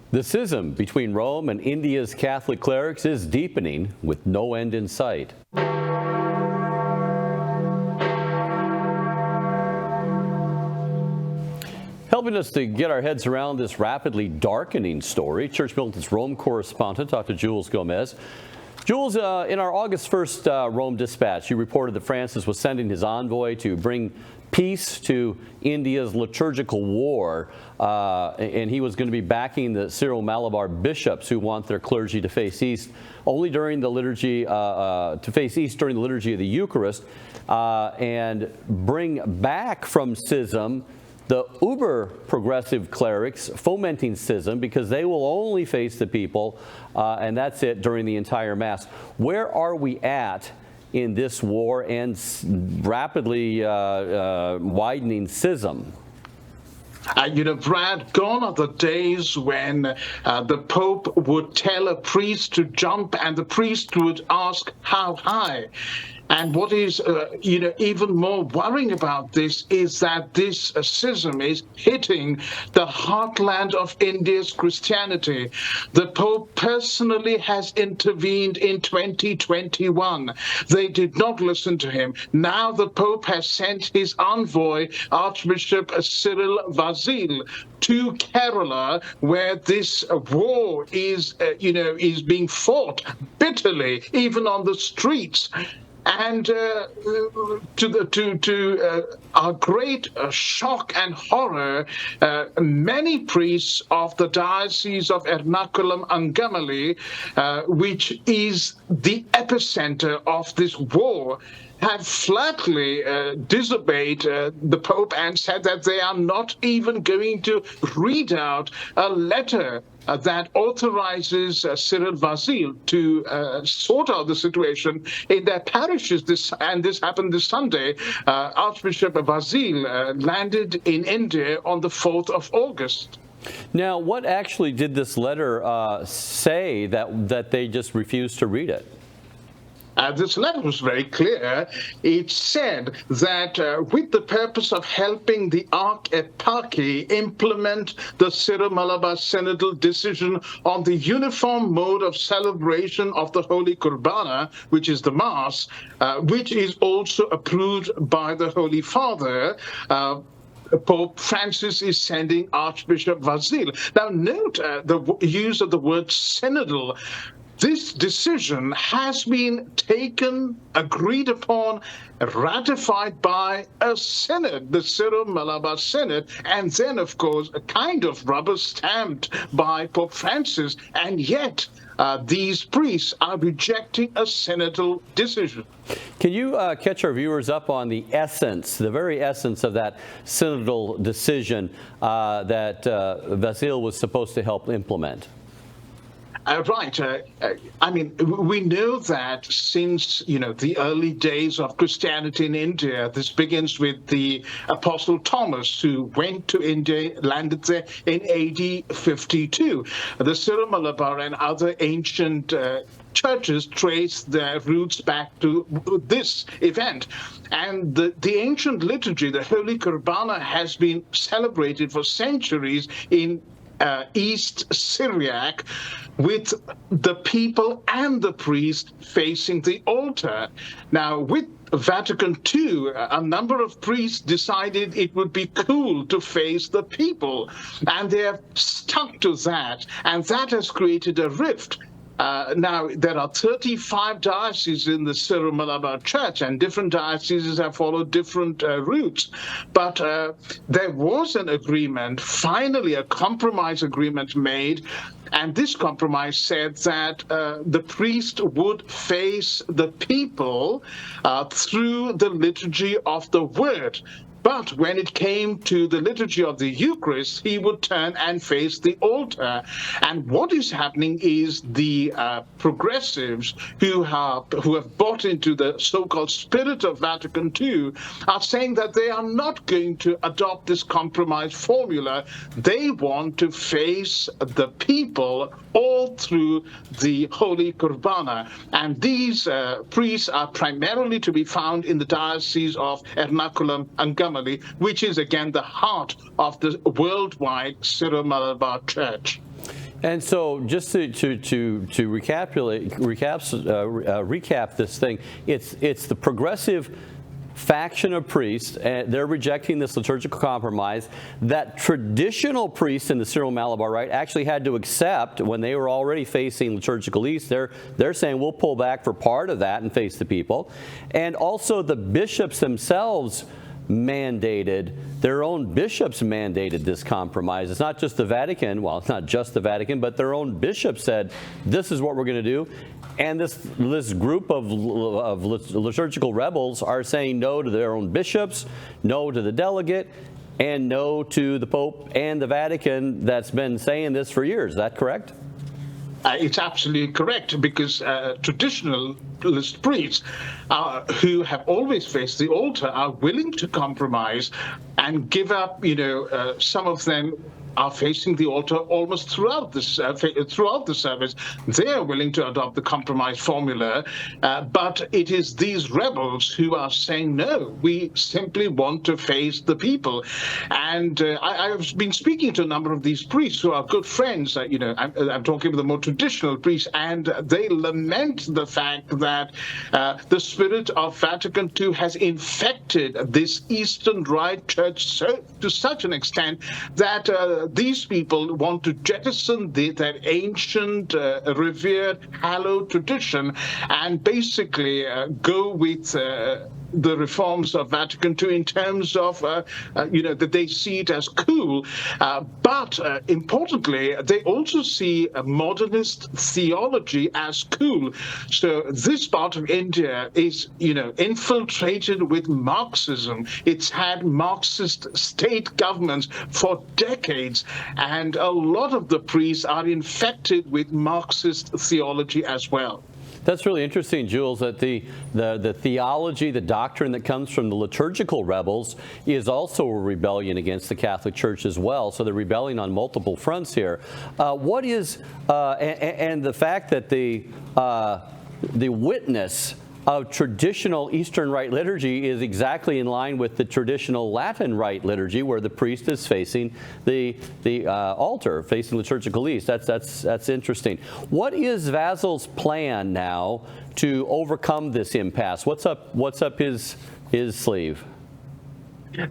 The schism between Rome and India's Catholic clerics is deepening with no end in sight. Helping us to get our heads around this rapidly darkening story, Church Militant's Rome correspondent, Dr. Jules Gomes. Jules, in our August 1st Rome dispatch, you reported that Francis was sending his envoy to bring peace to India's liturgical war, and he was going to be backing the Syro-Malabar bishops who want their clergy to face east only during the liturgy, to face east during the liturgy of the Eucharist, and bring back from schism the uber progressive clerics fomenting schism because they will only face the people, and that's it, during the entire Mass. Where are we at in this war and rapidly widening schism? Brad, gone are the days when the Pope would tell a priest to jump and the priest would ask, how high? And what is, even more worrying about this is that this schism is hitting the heartland of India's Christianity. The Pope personally has intervened in 2021. They did not listen to him. Now the Pope has sent his envoy, Archbishop Cyril Vasiľ, to Kerala, where this war is being fought bitterly, even on the streets. And to our great shock and horror, many priests of the Diocese of Ernakulam Angamali, which is the epicenter of this war, have flatly disobeyed the Pope and said that they are not even going to read out a letter that authorizes Cyril Vasiľ to sort out the situation in their parishes. This happened this Sunday. Archbishop Vasiļ landed in India on the 4th of August. Now, what actually did this letter say that they just refused to read it? This letter was very clear. It said that with the purpose of helping the Archeparchy implement the Syro-Malabar Synodal decision on the uniform mode of celebration of the Holy Qurbana, which is the Mass, which is also approved by the Holy Father, Pope Francis is sending Archbishop Vasiļ. Now note the use of the word synodal. This decision has been taken, agreed upon, ratified by a synod, the Syro-Malabar Synod, and then, of course, a kind of rubber stamped by Pope Francis, and yet these priests are rejecting a synodal decision. Can you catch our viewers up on the essence, the very essence of that synodal decision that Vasiļ was supposed to help implement? Right. We know that since, the early days of Christianity in India, this begins with the Apostle Thomas, who went to India, landed there in AD 52. The Syro-Malabar and other ancient churches trace their roots back to this event. And the ancient liturgy, the Holy Qurbana, has been celebrated for centuries in East Syriac, with the people and the priest facing the altar. Now, with Vatican II, a number of priests decided it would be cool to face the people, and they have stuck to that, and that has created a rift. Now, there are 35 dioceses in the Syro-Malabar Church, and different dioceses have followed different routes. But there was an agreement, finally a compromise agreement made, and this compromise said that the priest would face the people through the liturgy of the Word. But when it came to the liturgy of the Eucharist, he would turn and face the altar. And what is happening is the progressives who have bought into the so-called spirit of Vatican II are saying that they are not going to adopt this compromise formula. They want to face the people all through the Holy Qurbana. And these priests are primarily to be found in the Diocese of Ernakulam Angamali, which is again the heart of the worldwide Syro-Malabar Church. And so, just to recap this thing, it's the progressive faction of priests, and they're rejecting this liturgical compromise that traditional priests in the Syro-Malabar Rite actually had to accept when they were already facing liturgical east. They're saying we'll pull back for part of that and face the people. And also the bishops themselves mandated, their own bishops mandated this compromise. It's not just the Vatican, well, it's not just the Vatican, but their own bishops said, this is what we're going to do. And this group of liturgical rebels are saying no to their own bishops, no to the delegate, and no to the Pope and the Vatican that's been saying this for years. Is that correct? It's absolutely correct, because traditionalist priests who have always faced the altar are willing to compromise and give up, some of them are facing the altar almost throughout the service. They are willing to adopt the compromise formula, but it is these rebels who are saying, no, we simply want to face the people. And I've been speaking to a number of these priests who are good friends. I'm talking about the more traditional priests, and they lament the fact that the spirit of Vatican II has infected this Eastern Rite Church to such an extent that these people want to jettison that ancient, revered, hallowed tradition and basically go with the reforms of Vatican II in terms of, that they see it as cool. But importantly, they also see a modernist theology as cool. So this part of India is, infiltrated with Marxism. It's had Marxist state governments for decades. And a lot of the priests are infected with Marxist theology as well. That's really interesting, Jules, that the theology, the doctrine that comes from the liturgical rebels is also a rebellion against the Catholic Church as well. So they're rebelling on multiple fronts here. What is, and the fact that the witness of traditional Eastern Rite liturgy is exactly in line with the traditional Latin Rite liturgy, where the priest is facing the altar, facing liturgical east. That's interesting. What is Vasiľ's plan now to overcome this impasse? What's up his sleeve?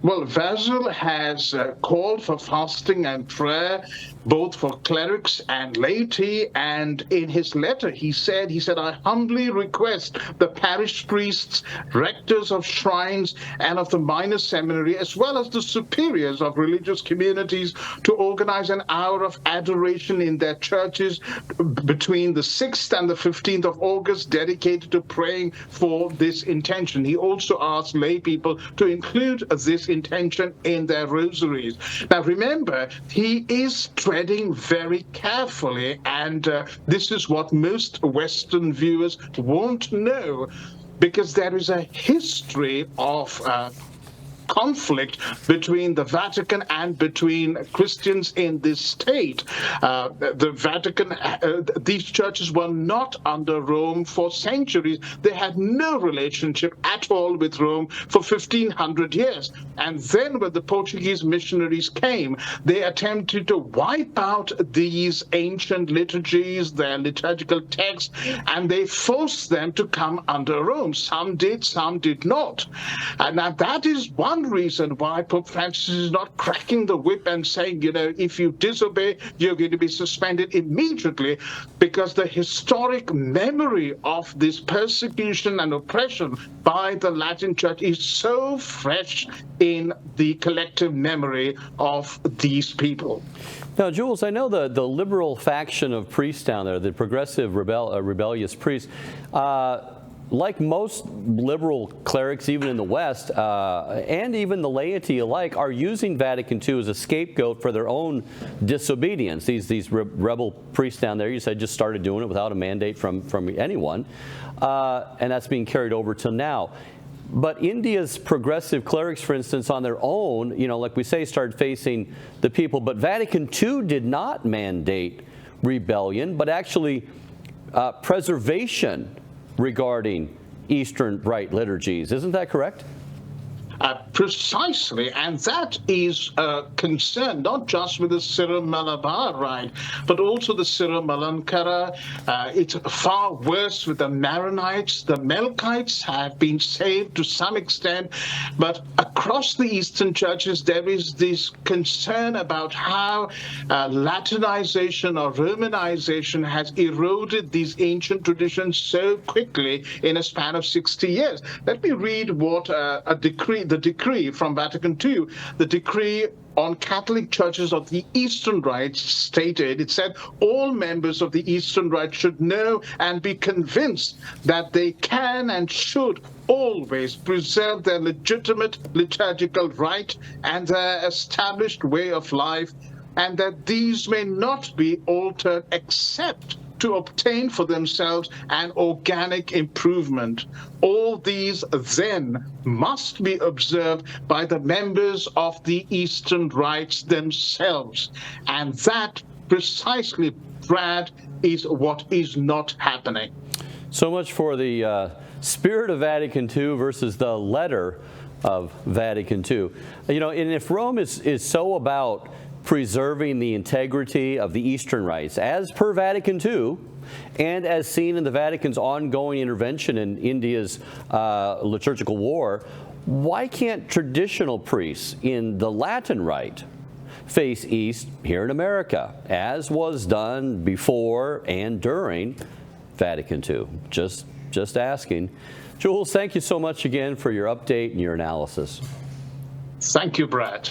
Well, Vasiľ has called for fasting and prayer, both for clerics and laity. And in his letter, he said, I humbly request the parish priests, rectors of shrines and of the minor seminary, as well as the superiors of religious communities, to organize an hour of adoration in their churches between the 6th and the 15th of August, dedicated to praying for this intention. He also asked lay people to include this intention in their rosaries. Now, remember, he is treading very carefully, and this is what most Western viewers won't know, because there is a history of conflict between the Vatican and between Christians in this state. The Vatican, these churches were not under Rome for centuries. They had no relationship at all with Rome for 1,500 years. And then when the Portuguese missionaries came, they attempted to wipe out these ancient liturgies, their liturgical texts, and they forced them to come under Rome. Some did not. And now that is one reason why Pope Francis is not cracking the whip and saying, if you disobey, you're going to be suspended immediately, because the historic memory of this persecution and oppression by the Latin Church is so fresh in the collective memory of these people. Now, Jules, I know the liberal faction of priests down there, the progressive rebellious priests, like most liberal clerics, even in the West, and even the laity alike, are using Vatican II as a scapegoat for their own disobedience. These rebel priests down there, you said, just started doing it without a mandate from anyone, and that's being carried over till now. But India's progressive clerics, for instance, on their own, like we say, started facing the people. But Vatican II did not mandate rebellion, but actually preservation regarding Eastern Rite liturgies. Isn't that correct? Precisely, and that is a concern not just with the Syro-Malabar Rite, but also the Syro-Malankara. It's far worse with the Maronites. The Melkites have been saved to some extent, but across the Eastern churches there is this concern about how Latinization or Romanization has eroded these ancient traditions so quickly in a span of 60 years. Let me read what the decree from Vatican II, the decree on Catholic churches of the Eastern Rite stated. It said all members of the Eastern Rite should know and be convinced that they can and should always preserve their legitimate liturgical rite and their established way of life, and that these may not be altered except to obtain for themselves an organic improvement. All these then must be observed by the members of the Eastern Rites themselves. And that precisely, Brad, is what is not happening. So much for the spirit of Vatican II versus the letter of Vatican II. You know, and if Rome is so about preserving the integrity of the Eastern rites, as per Vatican II, and as seen in the Vatican's ongoing intervention in India's liturgical war, why can't traditional priests in the Latin rite face east here in America, as was done before and during Vatican II? Just asking. Jules, thank you so much again for your update and your analysis. Thank you, Brad.